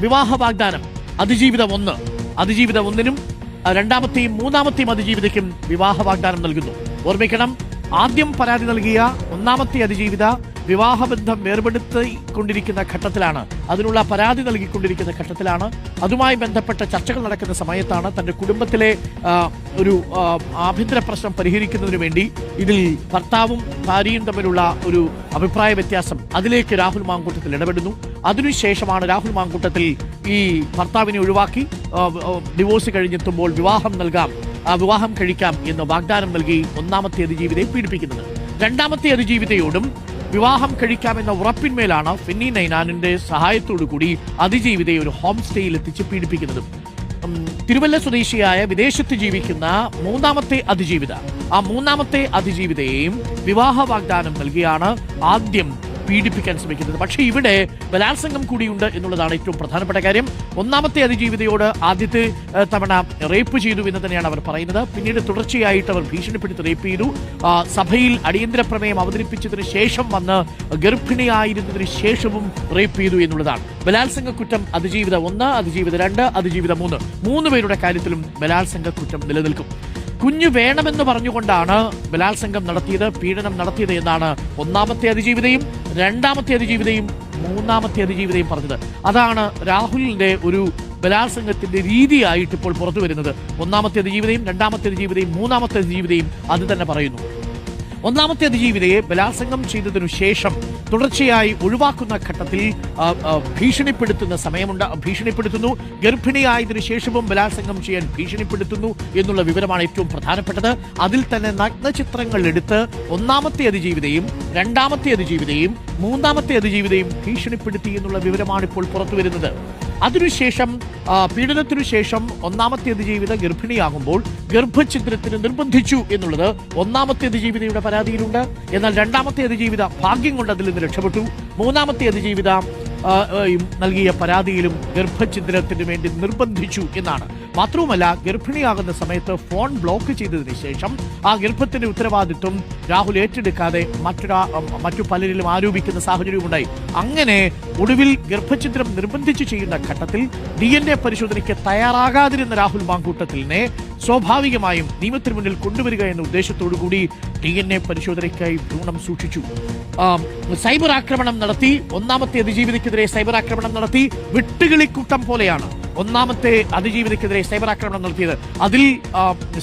വിവാഹ വാഗ്ദാനം അതിജീവിതം 1, അതിജീവിതം 1-നും രണ്ടാമത്തെയും മൂന്നാമത്തെയും അതിജീവിതയ്ക്കും വിവാഹ വാഗ്ദാനം നൽകുന്നു. ഓർമ്മിക്കണം, ആദ്യം പരാതി നൽകിയ ഒന്നാമത്തെ അതിജീവിത വിവാഹബന്ധം വേർപെടുത്തിക്കൊണ്ടിരിക്കുന്ന ഘട്ടത്തിലാണ്, അതിനുള്ള പരാതി നൽകിക്കൊണ്ടിരിക്കുന്ന ഘട്ടത്തിലാണ്. അതുമായി ബന്ധപ്പെട്ട ചർച്ചകൾ നടക്കുന്ന സമയത്താണ് തന്റെ കുടുംബത്തിലെ ഒരു ആഭ്യന്തര പ്രശ്നം പരിഹരിക്കുന്നതിന് വേണ്ടി ഇതിൽ ഭർത്താവും ഭാര്യയും തമ്മിലുള്ള ഒരു അഭിപ്രായ വ്യത്യാസം, അതിലേക്ക് രാഹുൽ മാങ്കൂട്ടത്തിൽ ഇടപെടുന്നു. അതിനുശേഷമാണ് രാഹുൽ മാങ്കൂട്ടത്തിൽ ഈ ഭർത്താവിനെ ഒഴിവാക്കി ഡിവോഴ്സ് കഴിഞ്ഞെത്തുമ്പോൾ വിവാഹം കഴിക്കാം എന്ന് വാഗ്ദാനം നൽകി ഒന്നാമത്തെ അതിജീവിതയെ പീഡിപ്പിക്കുന്നത്. രണ്ടാമത്തെ അതിജീവിതയോടും വിവാഹം കഴിക്കാമെന്ന ഉറപ്പിന്മേലാണ് ഫെന്നി നൈനാനിന്റെ സഹായത്തോടു കൂടി അതിജീവിതയെ ഒരു ഹോം സ്റ്റേയിൽ എത്തിച്ച് പീഡിപ്പിക്കുന്നതും. തിരുവല്ല സ്വദേശിയായ വിദേശത്ത് ജീവിക്കുന്ന മൂന്നാമത്തെ അതിജീവിതയെയും വിവാഹ വാഗ്ദാനം നൽകിയാണ് ആദ്യം പീഡിപ്പിക്കാൻ ശ്രമിക്കുന്നത്. പക്ഷേ ഇവിടെ ബലാത്സംഗം കൂടിയുണ്ട് എന്നുള്ളതാണ് ഏറ്റവും പ്രധാനപ്പെട്ട കാര്യം. ഒന്നാമത്തെ അതിജീവിതയോട് ആദ്യത്തെ തവണ റേപ്പ് ചെയ്തു എന്ന് തന്നെയാണ് അവർ പറയുന്നത്. പിന്നീട് തുടർച്ചയായിട്ട് അവർ ഭീഷണിപ്പെടുത്തി റേപ്പ് ചെയ്തു. സഭയിൽ അടിയന്തര പ്രമേയം അവതരിപ്പിച്ചതിന് ശേഷം വന്ന് ഗർഭിണിയായിരുന്നതിന് ശേഷവും റേപ്പ് ചെയ്തു എന്നുള്ളതാണ്. ബലാത്സംഗ കുറ്റം അതിജീവിത 1, അതിജീവിത 2, അതിജീവിത 3, 3 പേരുടെ കാര്യത്തിലും ബലാത്സംഗ കുറ്റം നിലനിൽക്കും. കുഞ്ഞു വേണമെന്ന് പറഞ്ഞുകൊണ്ടാണ് ബലാത്സംഗം നടത്തിയത്, പീഡനം നടത്തിയത് എന്നാണ് ഒന്നാമത്തെ അതിജീവിതയും രണ്ടാമത്തെ അതിജീവിതയും മൂന്നാമത്തെ അതിജീവിതയും പറഞ്ഞത്. അതാണ് രാഹുലിന്റെ ഒരു ബലാത്സംഗത്തിന്റെ രീതിയായിട്ട് ഇപ്പോൾ പുറത്തു വരുന്നത്. ഒന്നാമത്തെ അതിജീവിതയും രണ്ടാമത്തെ അതിജീവിതയും മൂന്നാമത്തെ അതിജീവിതയും അത് തന്നെ പറയുന്നു. ഒന്നാമത്തെ അതിജീവിതയെ ബലാത്സംഗം ചെയ്തതിനു ശേഷം തുടർച്ചയായി ഒഴിവാക്കുന്ന ഘട്ടത്തിൽ ഭീഷണിപ്പെടുത്തുന്നു. ഗർഭിണിയായതിനു ശേഷവും ബലാത്സംഗം ചെയ്യാൻ ഭീഷണിപ്പെടുത്തുന്നു എന്നുള്ള വിവരമാണ് ഏറ്റവും പ്രധാനപ്പെട്ടത്. അതിൽ തന്നെ നഗ്നചിത്രങ്ങൾ എടുത്ത് ഒന്നാമത്തെ അതിജീവിതയും രണ്ടാമത്തെ അതിജീവിതയും മൂന്നാമത്തെ അതിജീവിതയും ഭീഷണിപ്പെടുത്തി എന്നുള്ള വിവരമാണ് ഇപ്പോൾ പുറത്തു വരുന്നത്. അതിനുശേഷം പീഡനത്തിനു ശേഷം ഒന്നാമത്തെ അതിജീവിത ഗർഭിണിയാകുമ്പോൾ ഗർഭഛിദ്രത്തിന് നിർബന്ധിച്ചു എന്നുള്ളത് ഒന്നാമത്തെ അതിജീവിതയുടെ പരാതിയിലുണ്ട്. എന്നാൽ രണ്ടാമത്തെ അതിജീവിത ഭാഗ്യം കൊണ്ട് അതിൽ നിന്ന് രക്ഷപ്പെട്ടു. മൂന്നാമത്തെ അതിജീവിത നൽകിയ പരാതിയിലും ഗർഭഛിദ്രത്തിന് വേണ്ടി നിർബന്ധിച്ചു എന്നാണ്. മാത്രവുമല്ല, ഗർഭിണിയാകുന്ന സമയത്ത് ഫോൺ ബ്ലോക്ക് ചെയ്തതിനു ശേഷം ആ ഗർഭത്തിന്റെ ഉത്തരവാദിത്വം രാഹുൽ ഏറ്റെടുക്കാതെ മറ്റു പലരിലും ആരോപിക്കുന്ന സാഹചര്യമുണ്ടായി. അങ്ങനെ ഒടുവിൽ ഗർഭഛിദ്രം നിർബന്ധിച്ച് ചെയ്യുന്ന ഘട്ടത്തിൽ DNA പരിശോധനയ്ക്ക് തയ്യാറാകാതിരുന്ന രാഹുൽ മാങ്കൂട്ടത്തിലിനെ സ്വാഭാവികമായും നിയമത്തിന് മുന്നിൽ കൊണ്ടുവരിക എന്ന ഉദ്ദേശത്തോടു കൂടി DNA പരിശോധനയ്ക്കായി ഭ്രൂണം സൂക്ഷിച്ചു. സൈബർ ആക്രമണം നടത്തി. ഒന്നാമത്തെ അതിജീവിതയ്ക്കെതിരെ സൈബർ ആക്രമണം നടത്തി. വിട്ടുകിളിക്കൂട്ടം പോലെയാണ് ഒന്നാമത്തെ അതിജീവിതയ്ക്കെതിരെ സൈബർ ആക്രമണം നടത്തിയത്. അതിൽ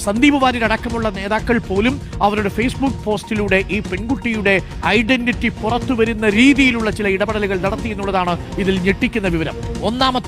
സന്ദീപ് വാര്യർ അടക്കമുള്ള നേതാക്കൾ പോലും അവരുടെ ഫേസ്ബുക്ക് പോസ്റ്റിലൂടെ ഈ പെൺകുട്ടിയുടെ ഐഡന്റിറ്റി പുറത്തു വരുന്ന രീതിയിലുള്ള ചില ഇടപെടലുകൾ നടത്തി എന്നുള്ളതാണ് ഇതിൽ ഞെട്ടിക്കുന്ന വിവരം. ഒന്നാമത്തെ